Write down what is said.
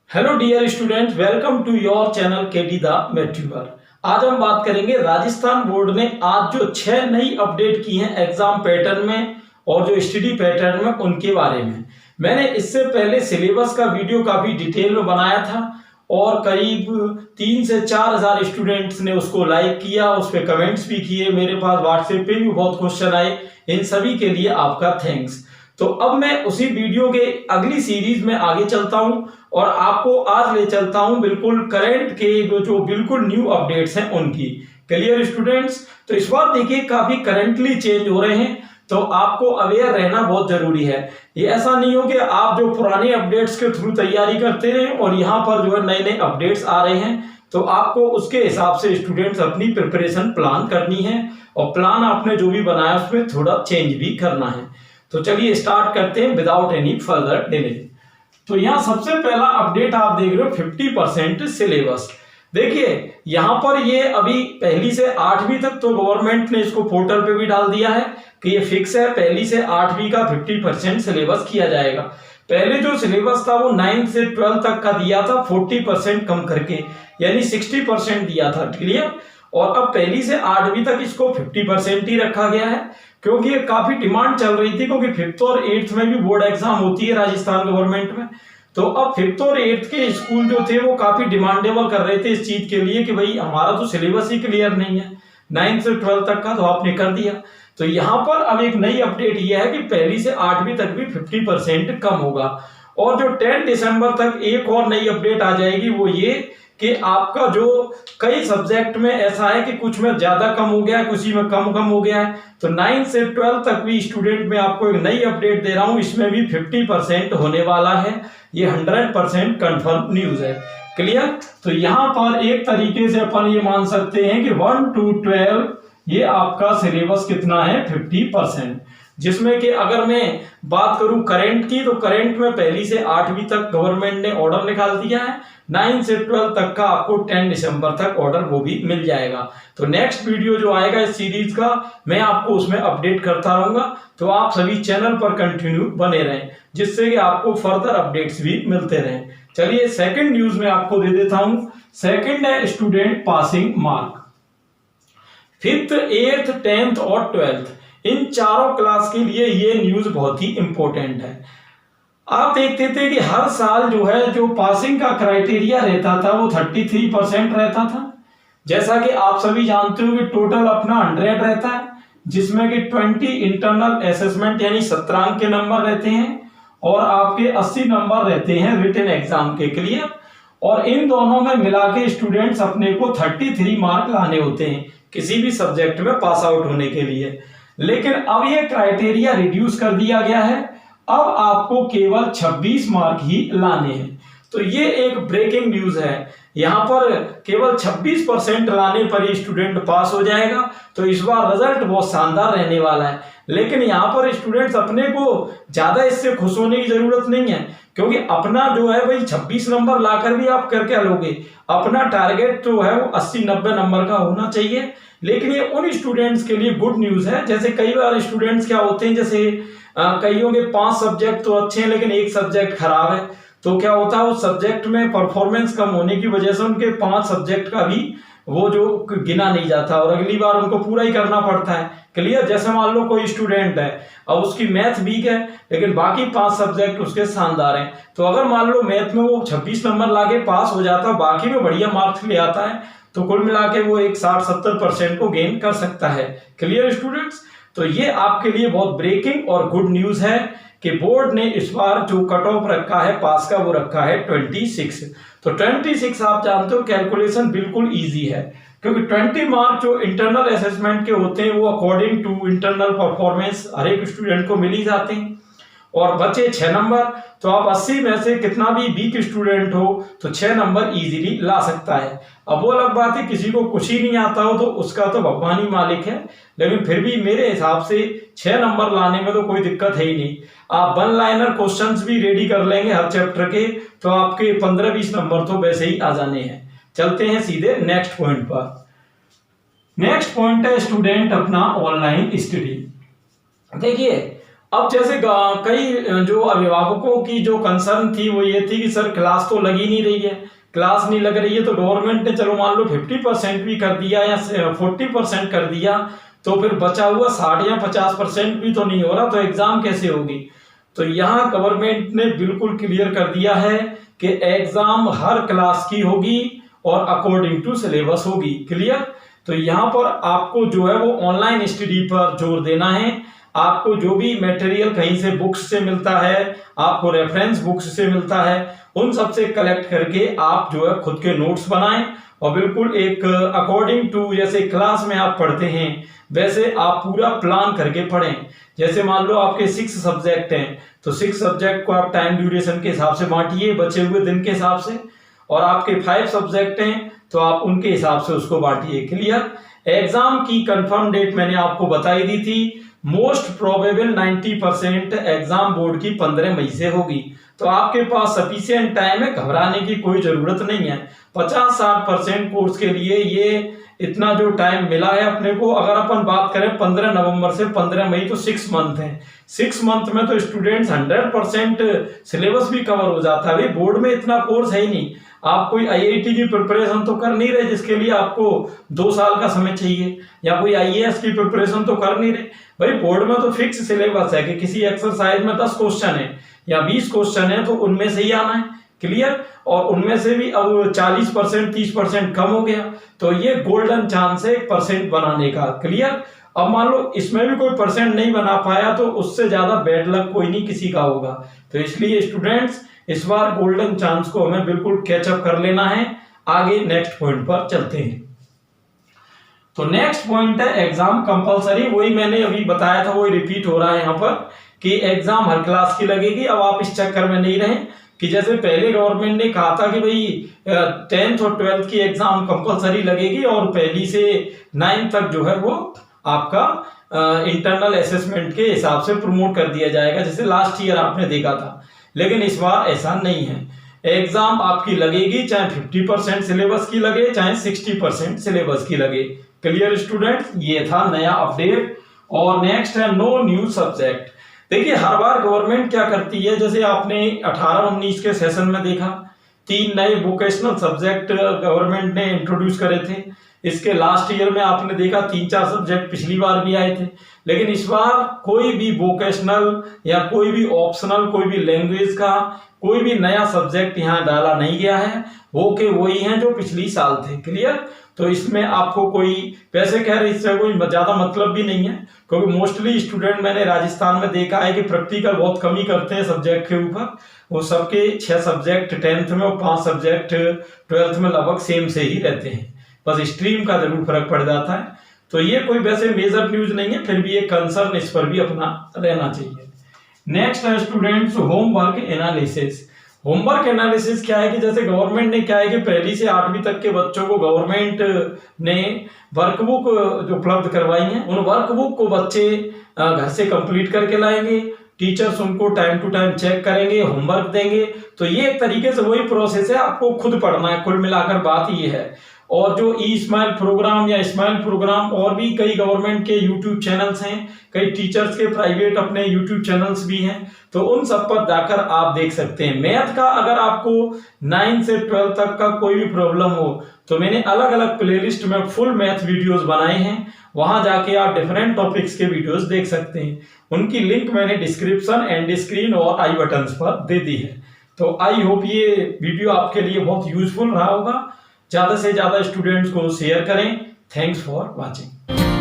Hello dear student, welcome to your channel KD the मेट्यूबर। आज हम बात करेंगे राजस्थान बोर्ड ने आज जो 6 नई अपडेट की हैं एग्जाम पैटर्न में और जो स्टडी पैटर्न में उनके बारे में। मैंने इससे पहले सिलेबस का वीडियो काफी डिटेल में बनाया था और करीब 3 से 4 हजार स्टूडेंट्स ने उसको लाइक किया, उस पर कमेंट्स भी किए, मेरे पास व्हाट्सएप पे भी बहुत क्वेश्चन आए। इन सभी के लिए आपका थैंक्स। तो अब मैं उसी वीडियो के अगली सीरीज में आगे चलता हूं और आपको आज ले चलता हूं बिल्कुल करंट के जो बिल्कुल न्यू अपडेट्स हैं उनकी। Clear students? तो इस बार देखिए काफी करंटली चेंज हो रहे हैं, तो आपको अवेयर रहना बहुत जरूरी है। ये ऐसा नहीं हो कि आप जो पुराने अपडेट्स के थ्रू तैयारी करते रहे और यहाँ पर जो है नए नए अपडेट्स आ रहे हैं, तो आपको उसके हिसाब से स्टूडेंट्स अपनी प्रिपरेशन प्लान करनी है और प्लान आपने जो भी बनाया उसमें थोड़ा चेंज भी करना है। तो चलिए स्टार्ट करते हैं विदाउट एनी फर्दर डिले। तो यहाँ सबसे पहला अपडेट आप देख रहे हो 50% सिलेबस। देखिए यहाँ पर ये अभी पहली से 8वीं तक तो गवर्नमेंट ने इसको पोर्टल पे भी डाल दिया है कि ये फिक्स है, पहली से 8वीं का 50% सिलेबस किया जाएगा। पहले जो सिलेबस था वो 9 से 12 तक का दिया था 40% कम करके, यानी 60% दिया था। क्लियर? और अब पहली से 8वीं तक इसको 50% ही रखा गया है क्योंकि ये काफी डिमांड चल रही थी, क्योंकि 5th और 8th में भी बोर्ड एग्जाम होती है राजस्थान गवर्नमेंट में। तो अब 5th और 8th के स्कूल जो थे वो काफी डिमांडेबल कर रहे थे इस चीज के लिए कि भाई हमारा तो सिलेबस ही क्लियर नहीं है 9 से 12 तक का, तो आपने कर दिया। तो यहाँ पर अब एक नई अपडेट ये है कि पहली से 8वीं तक भी 50% कम होगा। और जो 10 दिसंबर तक एक और नई अपडेट आ जाएगी, वो ये कि आपका जो कई सब्जेक्ट में ऐसा है कि कुछ में ज्यादा कम हो गया है, कुछ में कम हो गया है। तो 9 से 12 तक भी स्टूडेंट में आपको एक नई अपडेट दे रहा हूं, इसमें भी 50% होने वाला है। ये 100% कंफर्म न्यूज है। क्लियर? तो यहाँ पर एक तरीके से अपन ये मान सकते हैं कि 1 to 12 ये आपका सिलेबस कितना है 50%। जिसमें कि अगर मैं बात करूं करंट की, तो करंट में पहली से 8वीं तक गवर्नमेंट ने ऑर्डर निकाल दिया है। 9 से 12 तक का आपको 10 दिसंबर तक ऑर्डर वो भी मिल जाएगा। तो नेक्स्ट वीडियो जो आएगा इस सीरीज का, मैं आपको उसमें अपडेट करता रहूंगा। तो आप सभी चैनल पर कंटिन्यू बने रहें, जिससे कि आपको फर्दर अपडेट्स भी मिलते रहें। चलिए सेकंड न्यूज में आपको दे देता हूं। सेकंड है student passing mark. 5th, 8th, 10th और 12th इन चारों क्लास के लिए ये न्यूज बहुत ही इंपॉर्टेंट है। आप देखते थे कि हर साल जो है जो पासिंग का क्राइटेरिया रहता था वो 33% रहता था। जैसा कि आप सभी जानते हो कि टोटल अपना 100 रहता है, जिसमें कि 20 इंटरनल असेसमेंट यानी 17 अंक के नंबर रहते हैं और आपके 80 नंबर रहते हैं रिटन एग्जाम के। क्लियर? और इन दोनों में मिला के स्टूडेंट्स अपने को 33 मार्क लाने होते हैं किसी भी सब्जेक्ट में पास आउट होने के लिए। लेकिन अब ये क्राइटेरिया रिड्यूस कर दिया गया है, अब आपको केवल 26 मार्क ही लाने हैं। तो ये एक ब्रेकिंग न्यूज है। यहाँ पर केवल 26% लाने पर ही स्टूडेंट पास हो जाएगा। तो इस बार रिजल्ट बहुत शानदार रहने वाला है। लेकिन यहाँ पर स्टूडेंट्स अपने को ज्यादा इससे खुश होने की जरूरत नहीं है, क्योंकि अपना जो है भाई 26 नंबर लाकर भी आप कर क्या लोगे। अपना टारगेट जो है वो 80-90 नंबर का होना चाहिए। लेकिन ये उन स्टूडेंट्स के लिए गुड न्यूज है, जैसे कई बार स्टूडेंट्स क्या होते हैं, जैसे कईयों के 5 सब्जेक्ट तो अच्छे हैं लेकिन एक सब्जेक्ट खराब है। तो क्या होता है उस सब्जेक्ट में परफॉर्मेंस कम होने की वजह से उनके 5 सब्जेक्ट का भी वो जो गिना नहीं जाता और अगली बार उनको पूरा ही करना पड़ता है। क्लियर? जैसे मान लो कोई स्टूडेंट है, अब उसकी मैथ वीक है लेकिन बाकी 5 सब्जेक्ट उसके शानदार हैं, तो अगर मान लो मैथ में वो 26 नंबर लाके पास हो जाता, बाकी में बढ़िया मार्क्स ले आता है, तो कुल मिला के वो एक 60-70% को गेन कर सकता है। Clear students? तो ये आपके लिए बहुत ब्रेकिंग और गुड न्यूज है कि बोर्ड ने इस बार जो कट ऑफ रखा है पास का वो रखा है 26। तो 26 आप जानते हो कैलकुलेशन बिल्कुल इजी है, क्योंकि 20 मार्क जो इंटरनल असेसमेंट के होते हैं वो अकॉर्डिंग टू इंटरनल परफॉर्मेंस हर एक स्टूडेंट को मिल ही जाते हैं और बचे 6 नंबर। तो आप 80 में से कितना भी वीक स्टूडेंट हो तो 6 नंबर इजीली ला सकता है। अब वो अलग बात है किसी को कुछ ही नहीं आता हो तो उसका तो भगवान ही मालिक है, लेकिन फिर भी मेरे हिसाब से 6 नंबर लाने में तो कोई दिक्कत है ही नहीं। आप 1 लाइनर क्वेश्चंस भी रेडी कर लेंगे हर चैप्टर के, तो आपके 15-20 नंबर तो वैसे ही आ जाने हैं। चलते हैं सीधे नेक्स्ट पॉइंट पर। नेक्स्ट पॉइंट है स्टूडेंट अपना ऑनलाइन स्टडी। देखिए अब जैसे कई जो अभिभावकों की जो कंसर्न थी वो ये थी कि सर क्लास तो लगी नहीं रही है, क्लास नहीं लग रही है, तो गवर्नमेंट ने चलो मान लो 50% भी कर दिया या 40% कर दिया, तो फिर बचा हुआ 60 या 50% भी तो नहीं हो रहा, तो एग्जाम कैसे होगी। तो यहाँ गवर्नमेंट ने बिल्कुल क्लियर कर दिया है कि एग्जाम हर क्लास की होगी और अकॉर्डिंग टू सिलेबस होगी। क्लियर। तो यहाँ पर आपको जो है वो ऑनलाइन स्टडी पर जोर देना है। आपको जो भी मटेरियल कहीं से बुक्स से मिलता है, आपको रेफरेंस बुक्स से मिलता है, उन सब से कलेक्ट करके आप जो है खुद के नोट्स बनाएं और बिल्कुल एक अकॉर्डिंग टू जैसे क्लास में आप पढ़ते हैं वैसे आप पूरा प्लान करके पढ़ें। जैसे मान लो आपके 6 सब्जेक्ट हैं, तो 6 सब्जेक्ट को आप टाइम ड्यूरेशन के हिसाब से बांटिए बचे हुए दिन के हिसाब से, और आपके 5 सब्जेक्ट हैं तो आप उनके हिसाब से उसको बांटिए। क्लियर। एग्जाम की कंफर्म डेट मैंने आपको बताई दी थी, मोस्ट प्रोबेबल 90% एग्जाम बोर्ड की 15 मई से होगी। तो आपके पास सफिशिएंट टाइम है, घबराने की कोई जरूरत नहीं है। 50-60% कोर्स के लिए ये इतना जो टाइम मिला है अपने को। अगर अपन बात करें 15 नवंबर से 15 मई तो 6 मंथ है। 6 मंथ में तो स्टूडेंट्स 100% सिलेबस भी कवर हो जाता है। भाई बोर्ड में इतना कोर्स है ही नहीं। आप कोई आईआईटी की प्रिपरेशन तो कर नहीं रहे जिसके लिए आपको 2 साल का समय चाहिए, या कोई आईएएस की प्रिपरेशन तो कर नहीं रहे। भाई बोर्ड में तो फिक्स सिलेबस है कि किसी एक्सरसाइज में 10 क्वेश्चन है या 20 क्वेश्चन है तो उनमें से ही आना है। क्लियर। और उनमें से भी अब 40% 30% कम हो गया, तो ये गोल्डन चांस है 1% बनाने का। क्लियर। अब मान लो इसमें भी कोई परसेंट नहीं बना पाया तो उससे ज्यादा बैड लक कोई नहीं किसी का होगा। तो इसलिए स्टूडेंट्स इस बार गोल्डन चांस को हमें बिल्कुल कैचअप कर लेना है। आगे नेक्स्ट पॉइंट पर चलते हैं। तो नेक्स्ट पॉइंट है एग्जाम कंपलसरी। वही मैंने अभी बताया था, वही रिपीट हो रहा है यहाँ पर कि एग्जाम हर क्लास की लगेगी। अब आप इस चक्कर में नहीं रहें कि जैसे पहले गवर्नमेंट ने कहा था कि भाई 10th और 12th की एग्जाम कंपलसरी लगेगी और पहली से 9th तक जो है वो आपका इंटरनल असेसमेंट के हिसाब से प्रमोट कर दिया जाएगा, जैसे लास्ट ईयर आपने देखा था। लेकिन इस बार ऐसा नहीं है। एग्जाम आपकी लगेगी चाहे 50% सिलेबस की लगे चाहे 60% सिलेबस की लगे। Clear students. ये था नया अपडेट। और नेक्स्ट है नो न्यू सब्जेक्ट। देखिए हर बार गवर्नमेंट क्या करती है, जैसे आपने 18-19 के सेशन में देखा 3 नए वोकेशनल सब्जेक्ट गवर्नमेंट ने इंट्रोड्यूस करे थे। इसके लास्ट ईयर में आपने देखा 3-4 सब्जेक्ट पिछली बार भी आए थे। लेकिन इस बार कोई भी वोकेशनल या कोई भी ऑप्शनल कोई भी लैंग्वेज का कोई भी नया सब्जेक्ट यहाँ डाला नहीं गया है। वो के वही हैं जो पिछली साल थे। क्लियर। तो इसमें आपको कोई पैसे कह रहे इससे कोई ज्यादा मतलब भी नहीं है, क्योंकि मोस्टली स्टूडेंट मैंने राजस्थान में देखा है कि प्रैक्टिकल बहुत कम ही करते हैं सब्जेक्ट के ऊपर। वो सबके 6 सब्जेक्ट 10th में और 5 सब्जेक्ट 12th में लगभग सेम से ही रहते हैं, बस स्ट्रीम का जरूर फर्क पड़ जाता है। तो ये कोई वैसे मेजर न्यूज नहीं है, फिर भी एक कंसर्न इस पर भी अपना रहना चाहिए। नेक्स्ट है students homework analysis. Homework analysis क्या है कि जैसे गवर्नमेंट ने क्या है कि 1ली से 8वीं तक के बच्चों को गवर्नमेंट ने वर्कबुक जो उपलब्ध करवाई है, उन वर्कबुक को बच्चे घर से कंप्लीट करके लाएंगे। टीचर्स उनको टाइम टू टाइम चेक करेंगे, होमवर्क देंगे। तो ये एक तरीके से वही प्रोसेस है, आपको खुद पढ़ना है। कुल मिलाकर बात ये है। और जो ई स्माइल प्रोग्राम या स्माइल प्रोग्राम और भी कई गवर्नमेंट के यूट्यूब चैनल्स हैं, कई टीचर्स के प्राइवेट अपने यूट्यूब चैनल्स भी हैं, तो उन सब पर जाकर आप देख सकते हैं। मैथ का अगर आपको 9 से 12 तक का कोई भी प्रॉब्लम हो तो मैंने अलग अलग प्लेलिस्ट में फुल मैथ वीडियोस बनाए हैं, वहां जाके आप डिफरेंट टॉपिक्स के वीडियोस देख सकते हैं। उनकी लिंक मैंने डिस्क्रिप्शन, एंड स्क्रीन और आई बटन्स पर दे दी है। तो आई होप ये वीडियो आपके लिए बहुत यूजफुल रहा होगा। ज्यादा से ज्यादा स्टूडेंट्स को शेयर करें। Thanks for watching.